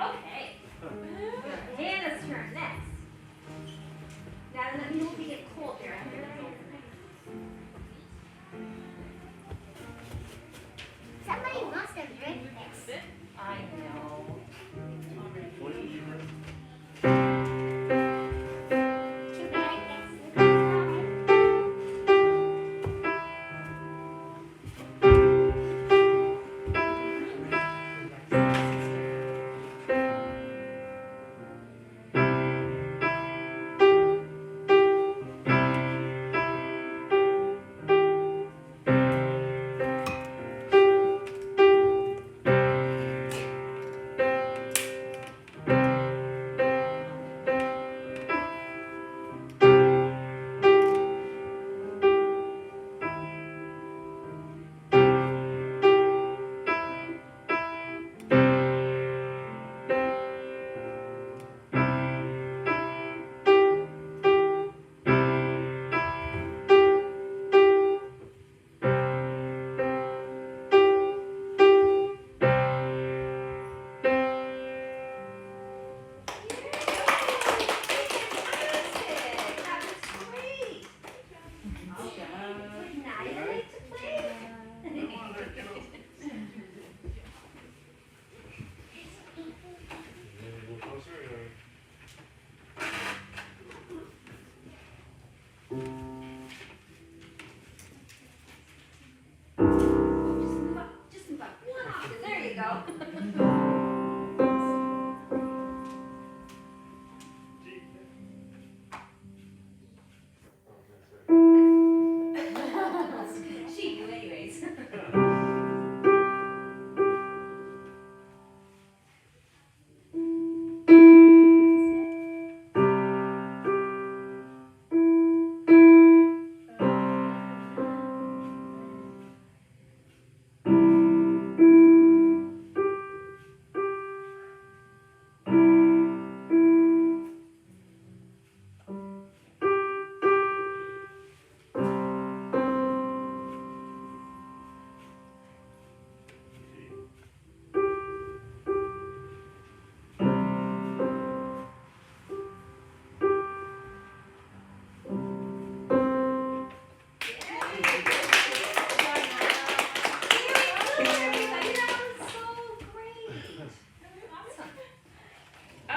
Okay. Hannah's turn next. Now let me know if you get cold here. Somebody must have written this. I know. Too bad I can't see the Just move up. There you go. She knew anyways.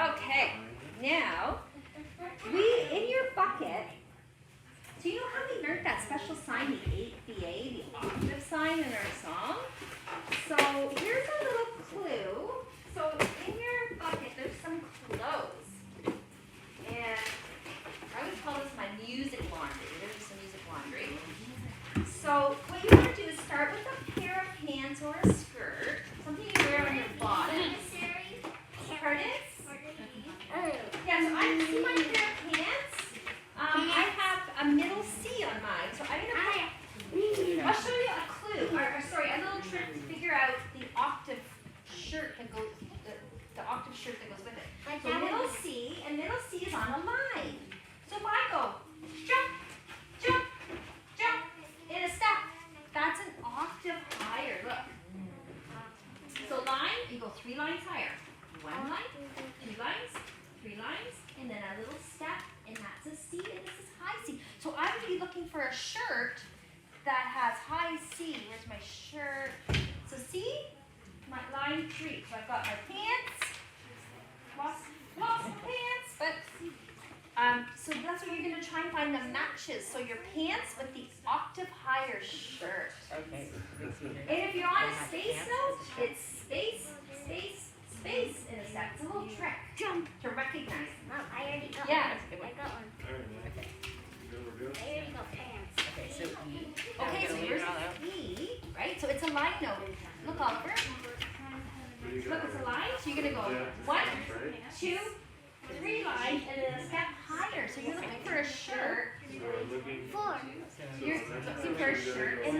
Okay, now, in your bucket, do you know how we learned that special sign, the octave sign in our song? So here's a little clue. So in your bucket, there's some clothes. And I would call this my music laundry. There's some music laundry. So what you want to do is start with a pair of pants or a skirt, something you wear on your bottom. Pardon? Yeah, so I see my pair of pants. I have a middle C on mine, so I'm gonna I'll show you a clue, or sorry, a little trick to figure out the octave shirt that goes, the octave shirt that goes with it. So middle C, and middle C is on a line. So if I go jump, jump, jump in a step, that's an octave higher. Look. So line, you go 3 lines higher. 1 line, 2 lines, 3 lines, and then a little step, and that's a C, and this is high C. So I would be looking for a shirt that has high C. Where's my shirt? So C, my line 3. So I've got my pants, lost my pants, but so that's what you're gonna try and find the matches. So your pants with the octave higher shirt. Okay. And if you're on a space note, it's space, space, space in a step. It's a little trick to recognize. Mom, I already got Yeah. one. I got one. Okay. I already got pants. Okay, so E. Okay, so here's E, right? So it's a line note. Look, Oliver. Look, it's a line. So you're gonna go 1, 2, 3 lines, and then a step higher. So you're looking for a shirt. 4. You're looking for a shirt in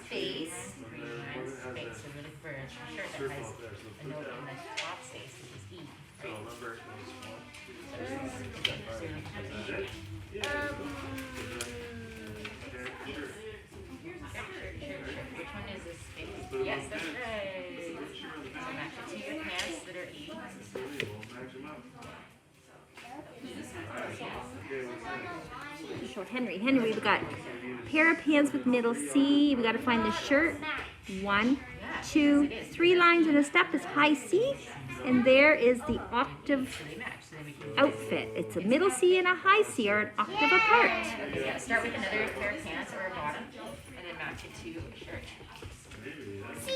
space. 3 lines, space. So we're looking for a shirt that has a note in the top space, which is E. Right? So you're looking for E. Sure. Which one is this space? Yes, that's right. So match it to your pants that are E. show Henry. Henry, we got a pair of pants with middle C. We got to find the shirt. 1, 2, 3 lines in a step is high C. And there is the octave So they match. So then we can outfit. It's a middle C and a high C are an octave apart. yeah, start with another pair of pants or a bottom, and then match it to a shirt. C.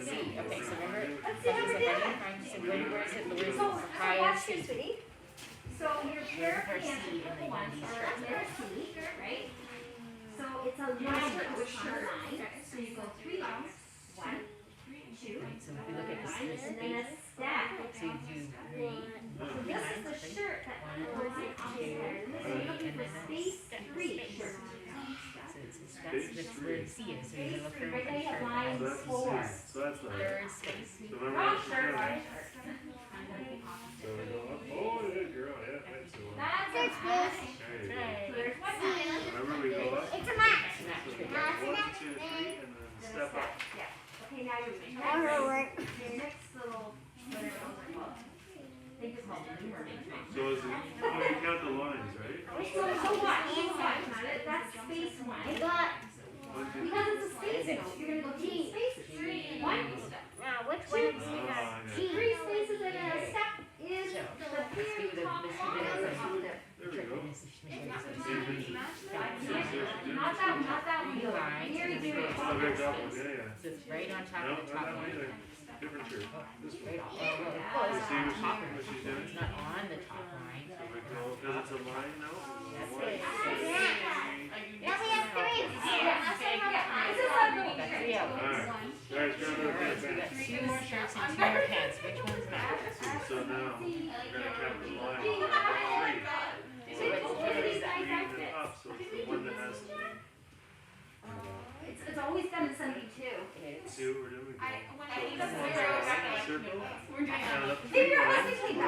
See, okay, so remember, Let's see how we're doing. so where is it? Where is So, it? so High watch C. this, sweetie. So your pair of Our pants C and then ones these are middle C, right? So it's a line with line. So you go 3 lines. 1, 2, So if we look at this and then a space, stack. so you do 3, So this is the shirt that goes on there. So you're looking for space 3 shirt. so that's where the C is. So you're gonna look for Right now you have shirt. line So that's the 4. C. So that's the. Third space. So remember Wrong what shirt, you wrong said. shirt. So we go up. Oh, yeah, girl. Yeah, that's the one. That's Third a space. There you go. There's one line. Remember we go up. It's a match. So we go 1, 2, 3, and then step up. Yeah. Okay, now you're That'll work. your next little whatever those are called. I think it's called mermaid. So is it? Oh, you count the lines, right? So watch. That's space 1. I got. 1, 2, 3. Because it's a space note, you're gonna go 2 spaces. 1. Now, which one is Ah, I got G. you. 3 spaces and a step is the very top line of the octave. There we go. Not that one, not that one. Very, very Oh, top. very top one. Yeah, yeah. So it's right on top No, of the not top that one line. either. Different shirt. This one. Right off. Well, You it's see on what top of what it. she's doing? It's not on the top line. So we go, because it's a line now. That's One, it. Now we have 3. This is a little Got trick. 3 out. Alright. Guys, grab another pair of So we got pants. 2 more shirts and 2 more pants. Which one's match? So now, we're gonna count the line. 3. So what's the Three and then up, so it's the one that has It's always done in 72. see what we're doing? Circle. We're doing Count up to Maybe 3 you're lines. listening to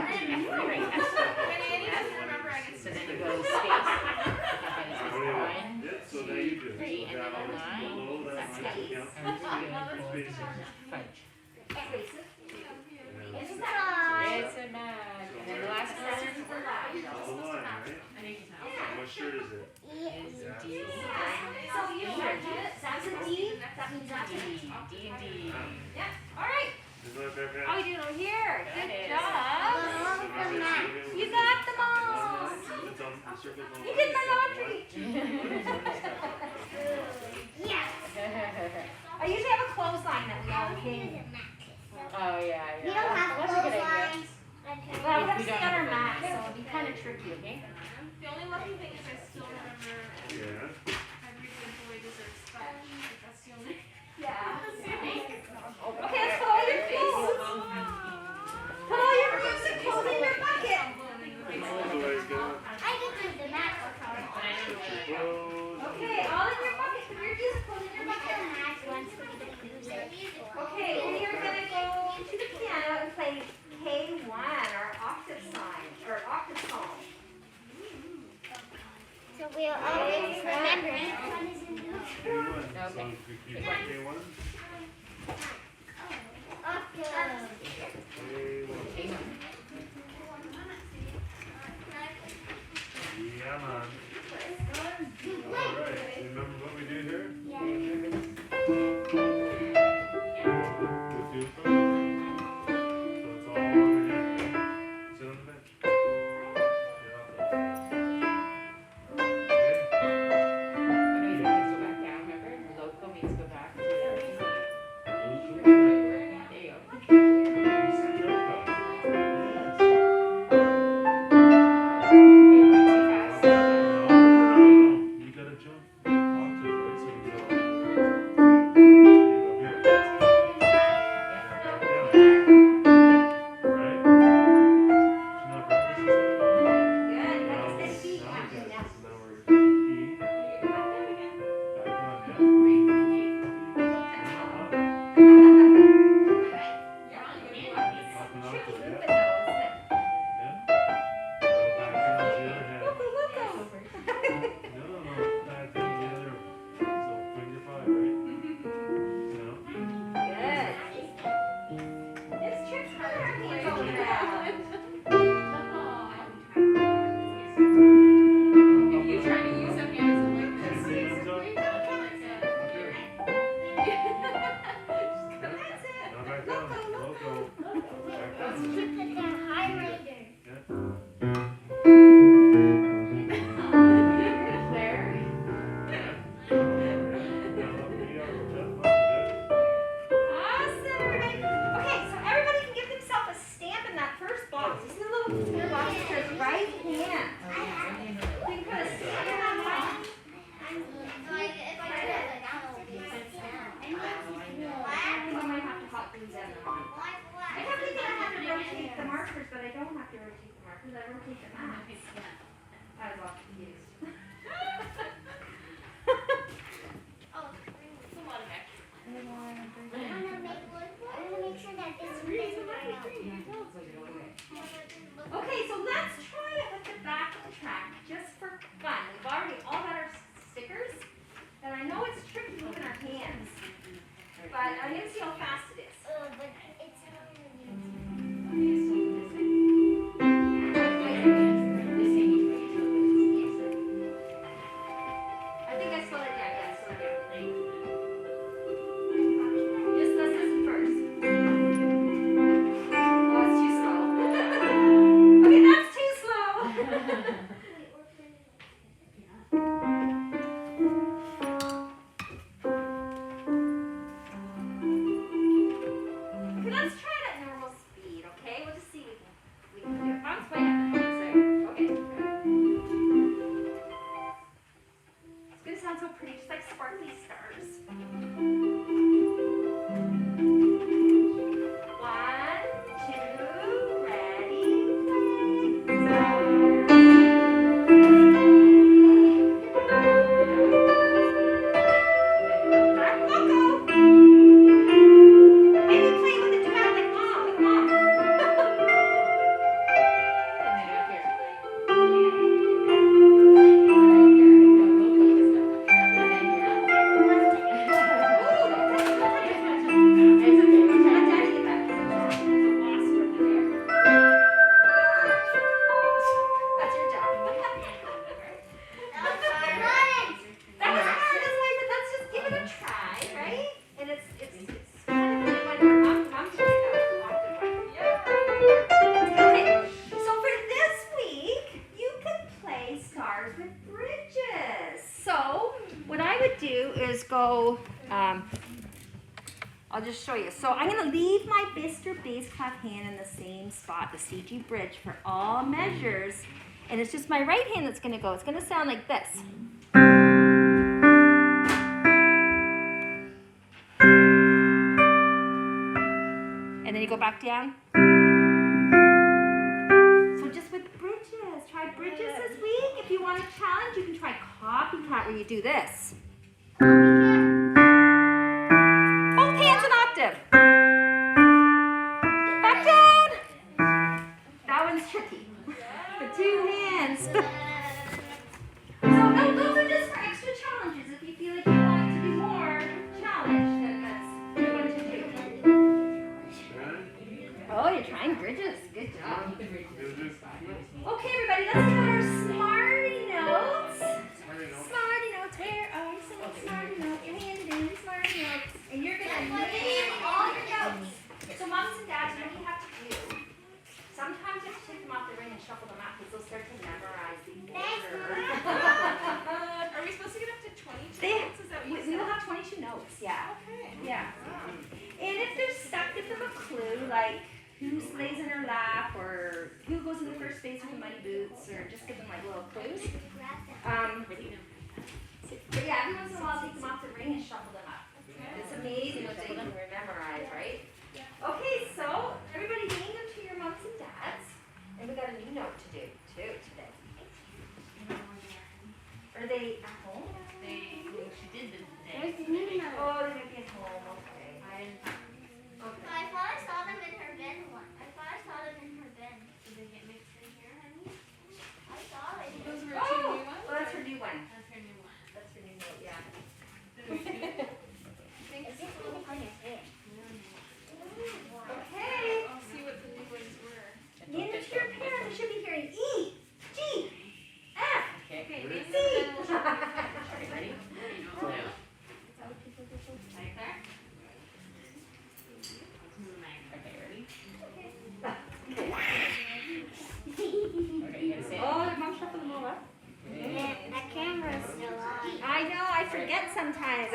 Right. So then you go space. One, Yeah, so now you do it. 3, So and then down, a line. below that That's line, space. count And we're doing spaces. fudge. Spaces. And It's a then line. It's a match. And then the last one This is the line. it's a line, right? What shirt is it? is D. So you have it. That's a D. That means that's a D. D and D. Yeah. All right. There's another pair of How pants. are you doing over here? That Good is. job. So remember, it's You got them all. It's on the circle's on You one did my side, laundry. Yes. I usually have a clothesline that we all hang. Oh yeah, yeah. We don't have That's a good idea. clotheslines. Well, we have to We don't stay on have our a mat, clothesline. so it'll be kind of tricky. Okay. The only lucky thing is I still remember Yeah. every good boy deserves fudge. That's the only. Yeah. Assuming. Okay, let's put all your clothes. Put all your music clothes in your bucket. All the way down. I can do the match. Close. Okay, all in your bucket. Put your music clothes in your bucket. Okay, and you're gonna go to the piano and play K1, our octave sign, or octave song. So we'll always remember which one is in the K1. So Okay. we keep K1. octave. K1. Yeah, man. Alright, remember what we do here? Yeah. We do so it's all over here. Sit on the bench. Get off the- Okay. When we go back down, remember? Local means go back to back down. Loco. Back Let's down. keep it that highlighter. Awesome, everybody. Okay, so everybody can give themselves a stamp in that first box. You see the little clear box that says right hand. You can put a stamp in that box. I might have to hot glue them on. I probably don't have to rotate the markers, but I don't have to rotate the markers. I rotate the mats. I was all confused. Okay, so let's try it with the back of the track, just for fun. We've already all got our stickers, and I know it's tricky moving our hands, but I'm gonna see how fast it is. I think I slowed it down. Yeah, slow it down. Just let's listen first. Oh, it's too slow. Okay, that's too slow. Okay, let's try it at normal speed, okay? We'll just see if we can do it. Bounce way up the phone, so, okay, good. It's gonna sound so pretty, just like sparkly stars. 1, 2, ready, play. Back, Loco. Maybe play with a duet like mom, with mom. That's your job. That was hard, that's why I said let's just give it a try, right? And it's kind of like when mom's doing that octave. Okay, so for this week, you could play Stars with Bridges. So what I would do is go, I'll just show you. So I'm gonna leave my Bister bass clef hand in the same spot, the CG bridge, for all measures. And it's just my right hand that's gonna go. It's gonna sound like this. And then you go back down. So just with bridges, try bridges this week. If you want a challenge, you can try copycat where you do this. Both hands an octave. Back down. That one's tricky. The 2 hands. So no, those are just for extra challenges. If you feel like you want it to be more challenged, then that's a good one to do. Oh, you're trying bridges. Good job. Okay, everybody, let's do our Smarty Notes. Smarty Notes. Where are you singing Smarty Notes? Your hand it in Smarty Notes. And you're going to name all your notes. So moms and dads, what do you have to do? Sometimes you have to take them off the ring and shuffle them out because they'll start to memorize the order. Are we supposed to get up to 22 notes? Is that what you We said? will have 22 notes, yeah. Okay. Yeah. And if they're stuck, give them a clue, like who lays in her lap, or who goes into first base with the muddy boots, or just give them like little clues. But yeah, every once in a while, take them off the ring and shuffle them up. It's amazing what they can memorize, right? Okay, so everybody name them to your moms and dads, and we got a new note to do too today. Are they at home? She did this today. Oh, they're gonna be at home. Okay. Okay. I thought I saw them in her bin once. I thought I saw them in her bin. Did they get mixed in here, honey? I saw it. Those were 2 new ones? Well, that's her new one. That's her new one. That's her new note, yeah. Did we do it? It's just a little funny.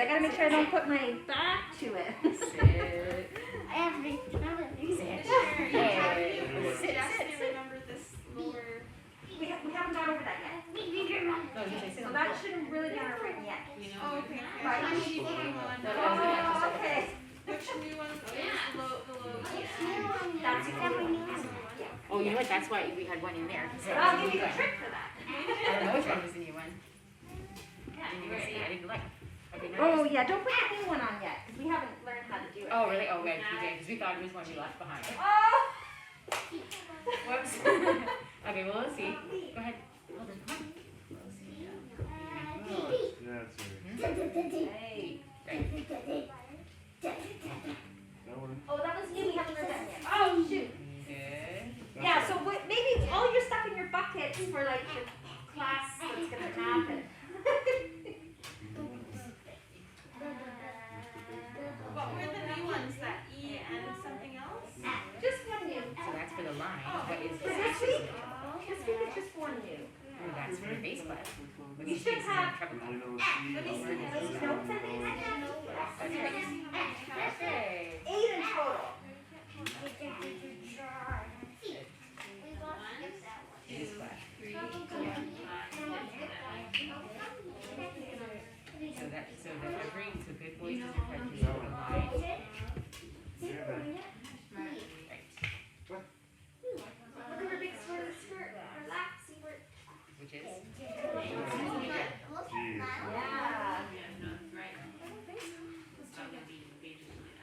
I gotta make sure I don't put my back to it. Sit. I have to Sit. Sure, you have Hey. to Sit, definitely sit. remember this lower. We haven't gone over that yet. No, you say sit So on the that floor. shouldn't really be on our written yet. Oh, okay. Right. Which new one? No, that's Oh, okay. Which new one is the low? That's exactly. Oh, you know what? That's why we had one in there. So I'll give you a trick for that. I don't know which one was the new one. I didn't even see. I didn't look. Okay, now Oh yeah, don't put the new one on yet, because we haven't learned how to do it. Oh, really? Oh, right. We did. Because we thought it was one we left behind. Oh! Whoops. Okay, well, let's see. Go ahead. Hold on. Come on. We'll see. Good. Yeah, it's right. Hey. Great. That one. Oh, that was new. We haven't learned that yet. Oh shoot. Good. Yeah. So what? Maybe all your stuff in your buckets for like the class that's gonna happen. What were the new ones? That E and something else? Just one new. So that's for the line. What is For this week? This week is just one new. Oh, that's for the bass class. Look You at should Jason have- treble clef. You know, C, Let me see. Those notes, I think. That's right. Okay. 8 in total. Bass class. So good boys is referred to as a line. yeah, that. Right. Look at her big skirt. Her lap, see where. Which is? G. Yeah.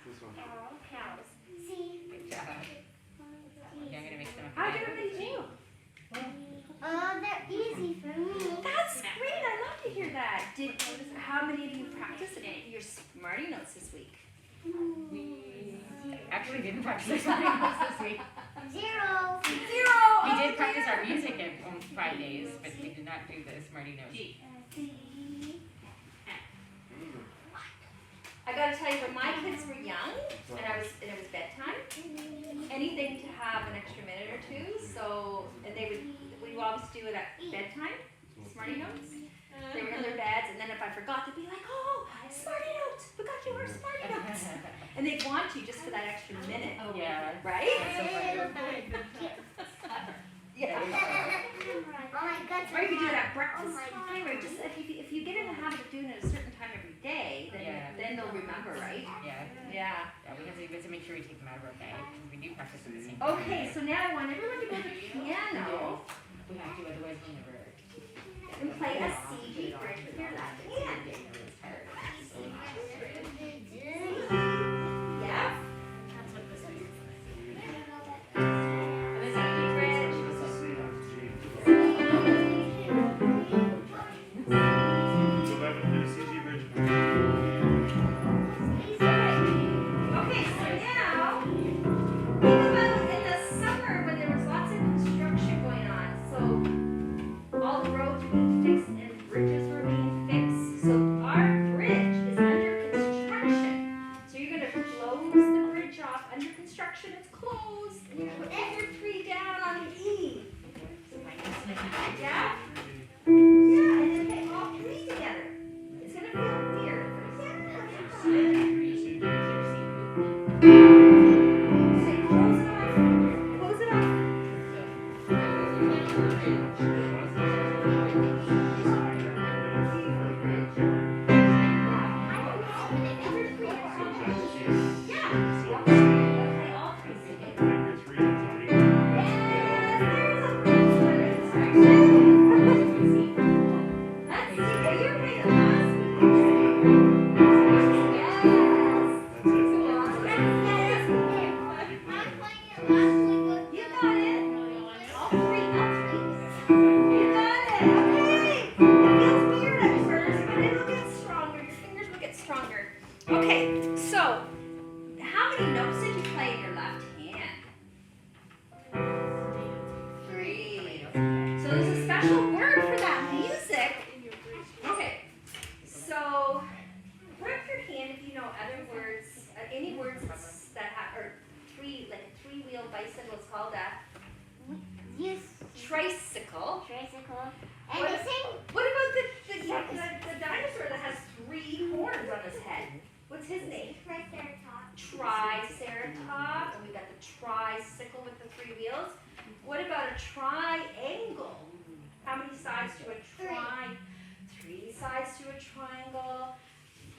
This one. Good job. Yeah, I'm gonna make some. How did everybody do? Oh, they're easy for me. That's great. I love to hear that. How many of you practiced your Smarty Notes this week? We actually didn't practice our Smarty Notes this week. 0. 0. We did practice our music on Fridays, but we did not do the Smarty Notes. I gotta tell you, when my kids were young and it was bedtime, anything to have an extra minute or two. So and we would always do it at bedtime. Smarty Notes. They were in their beds, and then if I forgot, they'd be like, "Oh, Smarty Notes! We got you our Smarty Notes!" And they'd want you just for that extra minute, Yeah. right? Yeah. Oh my God. Or you could do it at breakfast Oh my time, or just if you get in the habit of doing it at a certain time every day, then Yeah. then they'll remember, right? Yeah. Yeah. Yeah, we have to make sure we take them out of our bag because we do practice at the same time. Okay, so now I want everyone to go to the piano We have to, otherwise we'll never. and play a C G bridge with your left hand. Yeah. C bridge. This is C, that's G. Go back and do the CG bridge. Okay, so now think about in the summer when there was lots of construction going on. So all the roads were being fixed and bridges were being fixed. So our bridge is under construction. So you're gonna close the bridge off. Under construction, it's closed. And you put your 3 down on the E. Yeah? Yeah, and then they all 3 together. It's gonna feel weird at first. CG. Say close it off. Close it off. Okay, so how many notes did you play in your left hand? 3. So there's a special word for that music. Okay, so put up your hand if you know other words, any words that have, or like a 3-wheel bicycle is called a Use tricycle. tricycle. And the same. What about the dinosaur that has 3 horns on his 3 wheels. What about a triangle? How many sides to a tri? 3 sides to a triangle.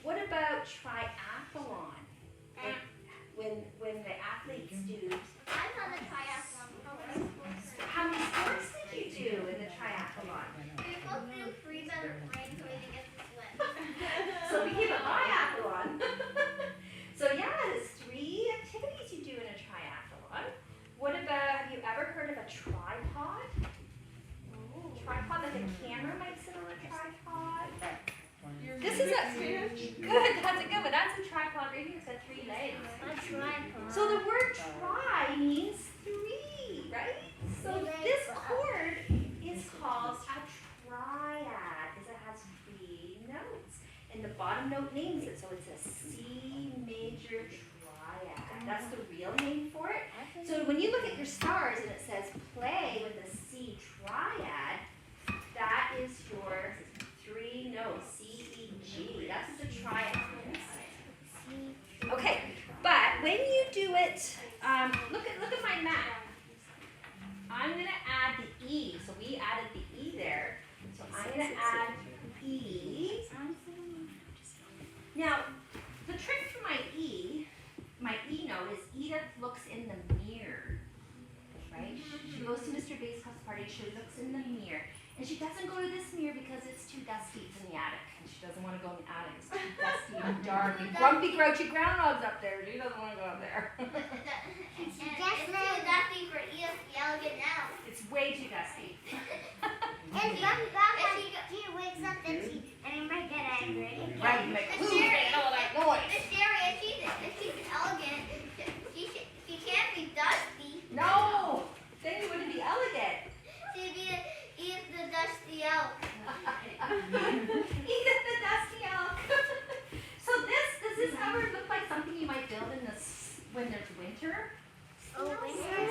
What about triathlon? When the athletes do. I thought the triathlon. How many sports did you do in the triathlon? We were supposed to do 3 better rain so we didn't get to sweat. So we became a biathlon. So yeah, there's 3 activities you do in a triathlon. What about, have you ever heard of a tripod? Tripod, like a camera might sit on a tripod. This is a, good, that's a good one. That's a tripod right here, it's got 3 legs. A tripod. So the word tri means 3, right? So this chord is called a triad because it has 3 notes. And the bottom note names it, so it's a C major triad. That's the real name for it. So when you look at your stars and it says play with a C triad, that is your 3 notes, C, E, G. That's what the triad is. Okay, but when you do it, look at my map. I'm gonna add the E. So we added the E there. So I'm gonna add E. Now, the trick for my E note is Edith looks in the mirror, right? She goes to Mr. Bates' house party, she looks in the mirror. And she doesn't go to this mirror because it's too dusty. It's in the attic. And she doesn't want to go in the attic. It's too dusty and dark. And grumpy, grouchy groundhog's up there. She doesn't want to go up there. It's too dusty for Edith to yell again now. It's way too dusty. And she wakes up and he might get angry. Right, you make all that noise. Miss Sherry, if she's elegant, she can't be dusty. No, then you wouldn't be elegant. She'd be Edith the dusty elk. Edith the dusty elk. So does this ever look like something you might build in this when there's winter? Oh, It looks like a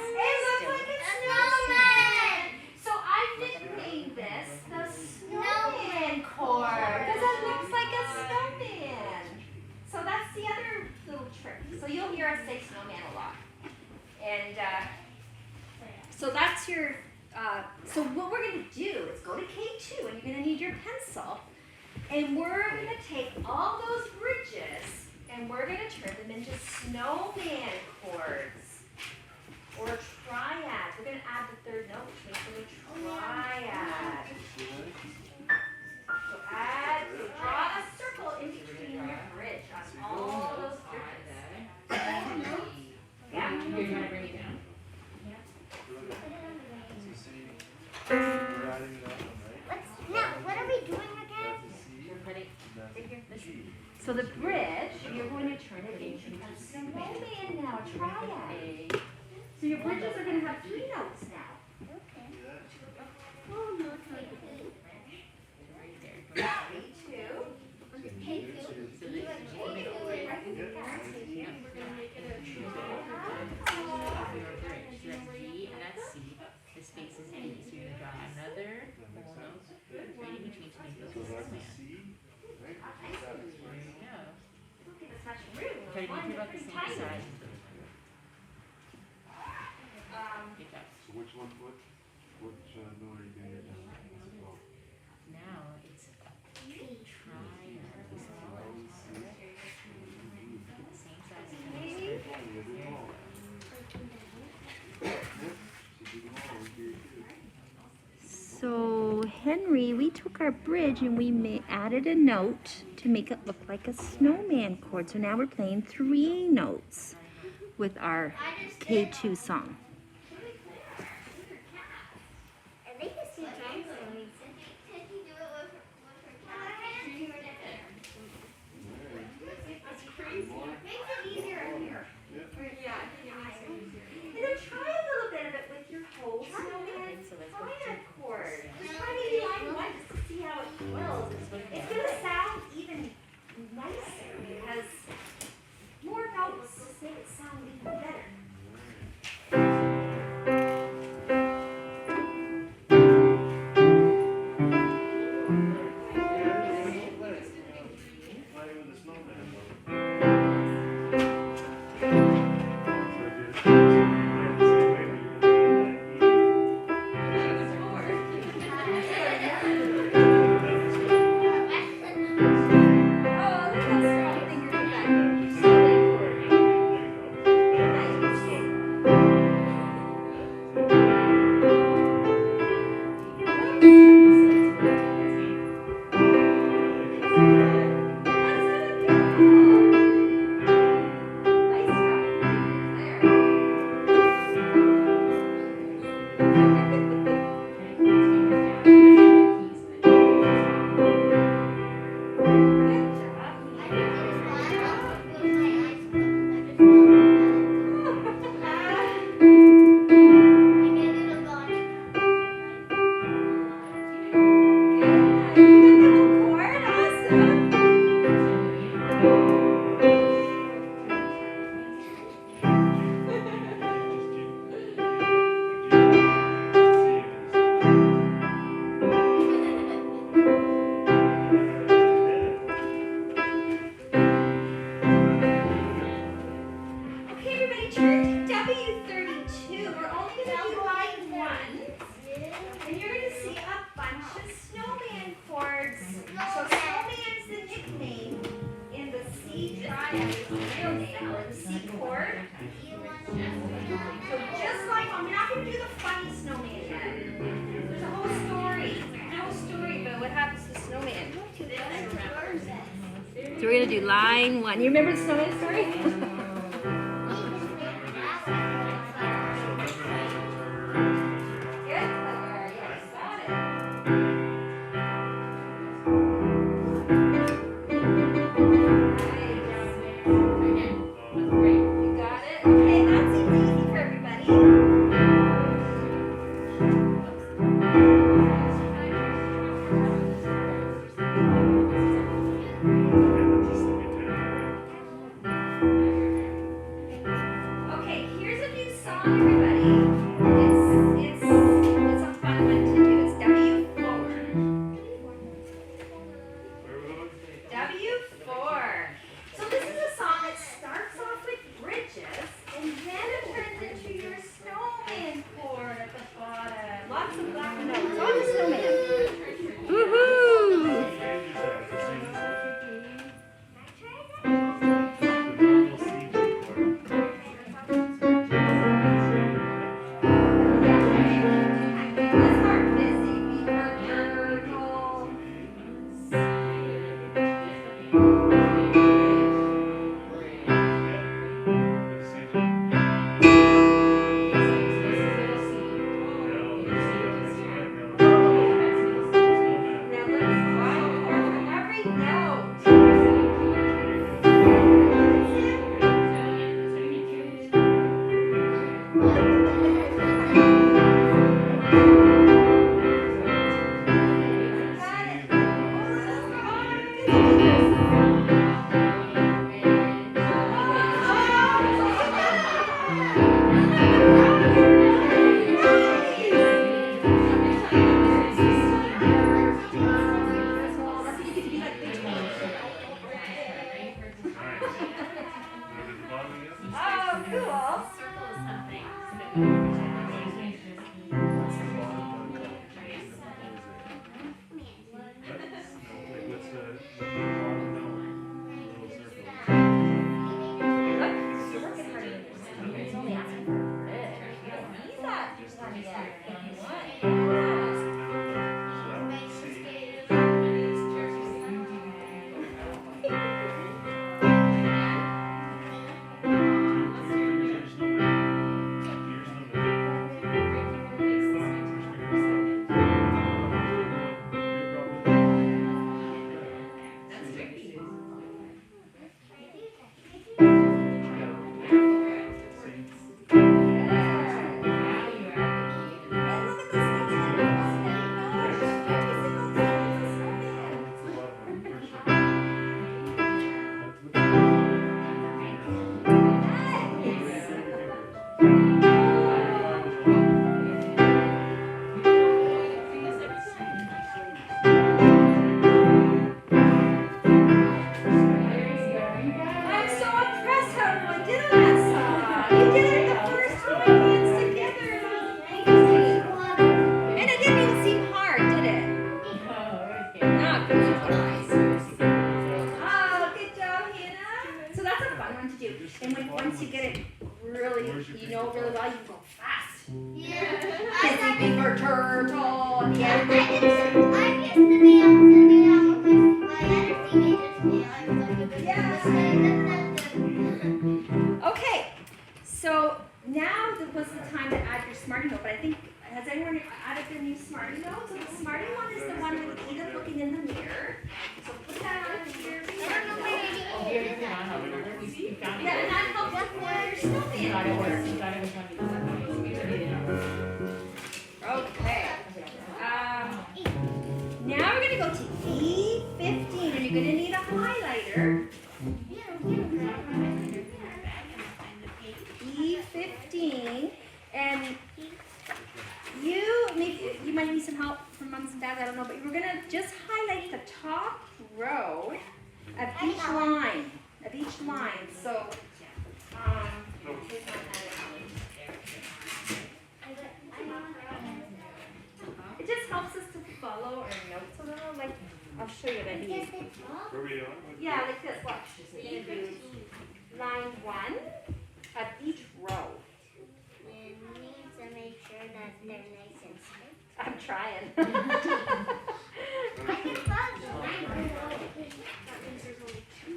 snowman. So I nicknamed this the snowman chord because it looks like a snowman. So that's the other little trick. So you'll hear us say snowman a lot. And so that's your, so what we're going to do is go to K2 and you're going to need your pencil. And we're going to take all those bridges and we're going to turn them into snowman chords. Or triads. We're going to add the 3rd note, which makes it a triad. So draw a circle in between your bridge on all those bridges. Yeah. You're trying to bring it down. We're adding that one, right? What are we doing again? That's a C. We're putting That's right here. This. a G. So the bridge, you're going to turn it into a snowman now, a triad. So your bridges are going to have 3 notes now. See that? Oh, no, Right there. K2. So this is the middle, right? Yeah. We're gonna make it a Your bridge. So that's G and that's C. The space is D. So you're gonna draw another whole note right in between to make those So that's a snowman. C. Right? There you go. Okay, that's much room. Try to make it about the Different same timing. size as those. Good job. So which one, which note are you going to get now? Now it's a triad. This is all the same size as the So Henry, we took our bridge and we added a note to make it look like a snowman chord. So now we're playing 3 notes with our K2 song. And they can see dinosaurs. Can you do it with her cat? That's crazy. Makes it easier here. Yeah, I think it makes it easier. And then try a little bit of it with your whole snowman triad chord. Just try maybe line 1 just to see how it feels. It's going to sound even nicer because more notes just make it sound even better. everybody turn to W32. We're only going to do line 1. And you're going to see a bunch of snowman chords. So snowman's the nickname in the C triad is the real name, or the C chord. So just like, I'm not going to do the funny snowman yet. There's a whole story. About what happens to snowman. So we're going to do line 1. You remember the snowman story? Okay, so now was the time to add your Smarty Note, but I think, has anyone added their new Smarty Note? So the Smarty one is the one with Edith looking in the mirror. So put that on your Smarty Note. Yeah, and that helps with your snowman board. Okay. Now we're going to go to E15, and you're going to need a highlighter. E15, and you might need some help from moms and dads, I don't know, but we're going to just highlight the top row of each line. So, It just helps us to follow our notes a little. Like, I'll show you what I mean. Where we are? Yeah, like this. Watch. We're gonna do line 1 of each row. And we need to make sure that they're nice and straight. I'm trying. I can follow the line.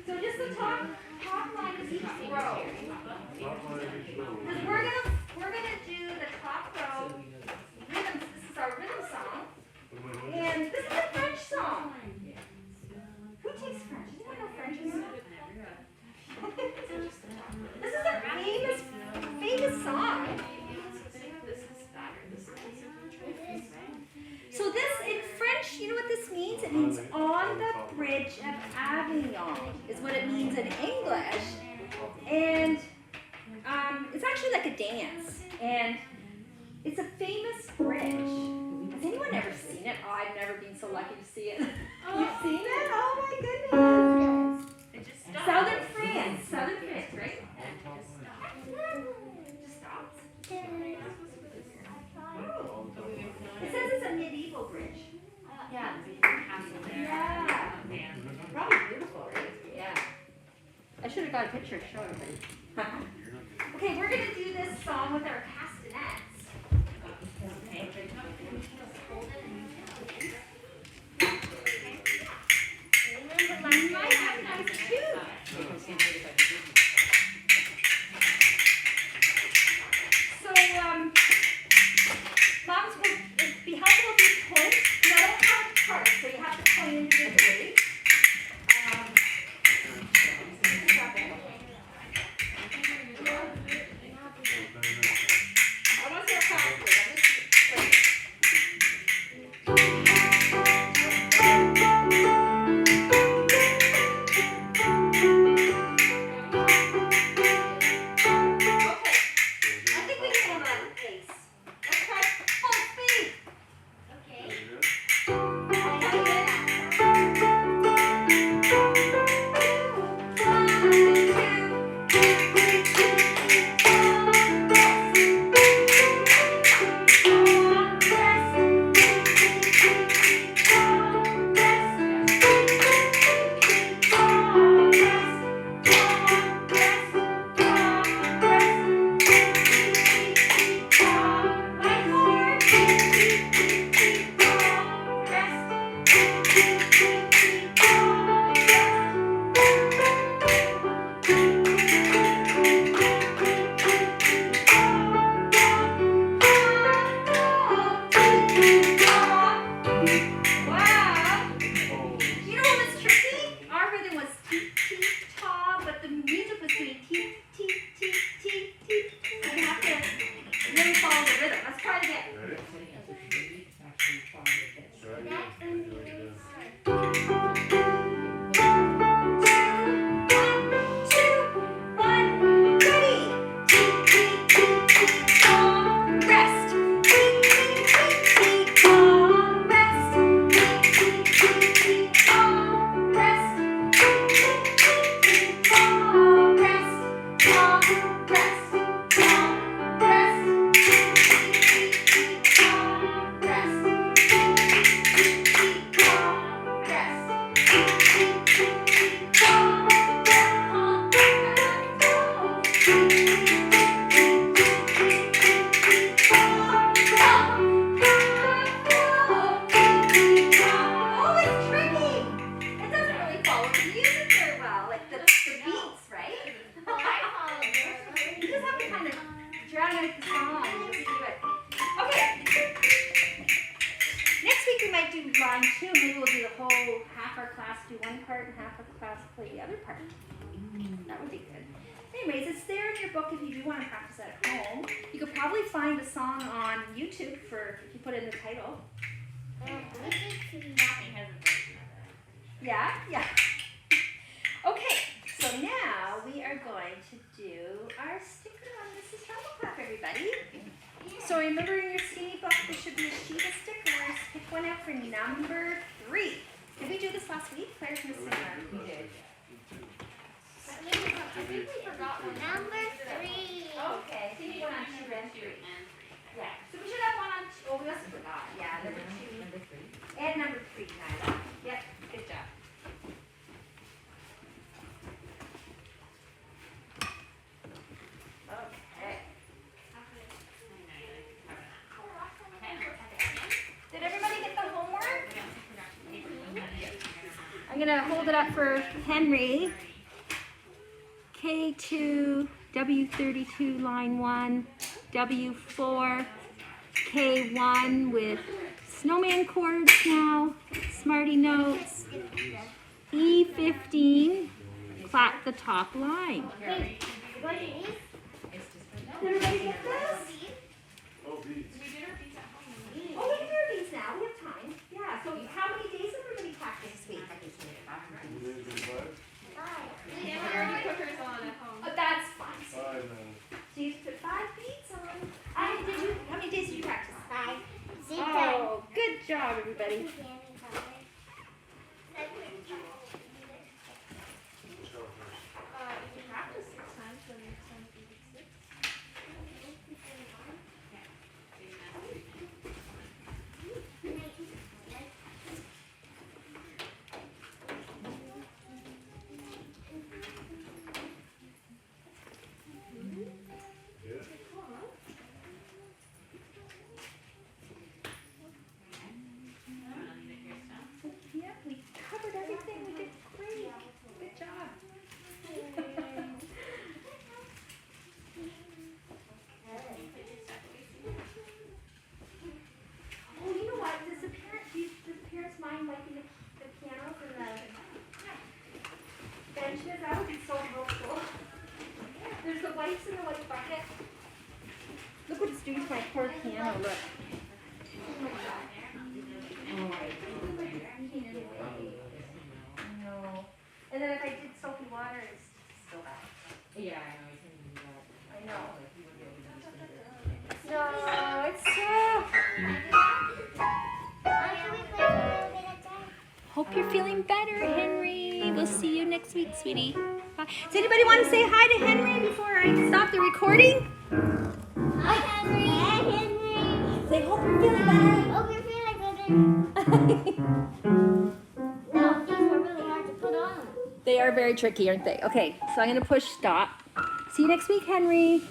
So just the top line of each row. Not my show. Because we're gonna do the top row rhythm. This is our rhythm song, and this is a French song. Who takes French? Does anyone know French? This is a famous song. So this in French, you know what this means? It means on the bridge of Avignon is what it means in English, and it's actually like a dance, and it's a famous bridge. Has anyone ever seen it? Oh, I've never been so lucky to see it. You've seen it? Oh my goodness! It just stopped. Southern France, right? Just stops. It says it's a medieval bridge. Yeah, the big castle there. Yeah. Man. Probably beautiful, right? Yeah. I should have got a picture to show everybody. Okay, we're gonna do this song with our castanets. Okay. Remember, you might have nice too. So, moms will it'd be helpful if you point. You don't have parts, so you have to point individually. I want to see how fast we're Okay, I think we can hold on to pace. Let's try full speed. Okay. Wow! You know what was tricky? Our rhythm was teet, teet, ta, but the music was doing teet, teet, teet, teet, teet. So you have to really follow the rhythm. Let's try it again. Ready? line 2, maybe we'll do the whole half our class do one part and half our class play the other part. That would be good. Anyways, it's there in your book if you do want to practice at home. You could probably find a song on YouTube for if you put in the title. Yeah, yeah. Okay, so now we are going to do our sticker on Mrs. Trumpleclap, everybody. So remember in your skinny book there should be a sheet of stickers. Pick one out for number 3. Did we do this last week? Claire's missing one. We did. Let me I think we forgot one. Number 3. Okay, so you went on 2 and 3. Yeah, so we should have one on 2. Oh, we also forgot. Yeah, number 2. Number 3. And number 3, Nyla. Yep, good job. Okay. Did everybody get the homework? I'm going to hold it up for Henry. K2, W32, line 1, W4, K1 with snowman chords now, Smarty notes, E15, clap the top line. What it is? Did everybody get this? We did our beats at home. Oh, we can do these now. We have time. Yeah, so how many days have everybody practiced this week? Yeah, we already put hers on at home. Oh, that's fine. So you put 5 beats on. How many days did you practice? 5. Oh, good job, everybody. We practiced 6 times, so next time we do 6. Yep, we covered everything. We did great. Good job. Oh, you know what? Does the parents mind liking the pianos and the benches? That would be so helpful. There's the wipes in the white bucket. Look what it's doing to my poor piano. Look. Oh my God. No. And then if I did soapy water, it's still bad. Yeah, I know. He's gonna do that. I know. Like, he would be able to just do it. No, it's so. Hope you're feeling better, Henry. We'll see you next week, sweetie. Bye. Does anybody want to say hi to Henry before I stop the recording? Hi, Henry. Hi, Henry. Say, hope you're feeling better. Hope you're feeling better. No, these were really hard to put on. They are very tricky, aren't they? Okay, so I'm going to push stop. See you next week, Henry.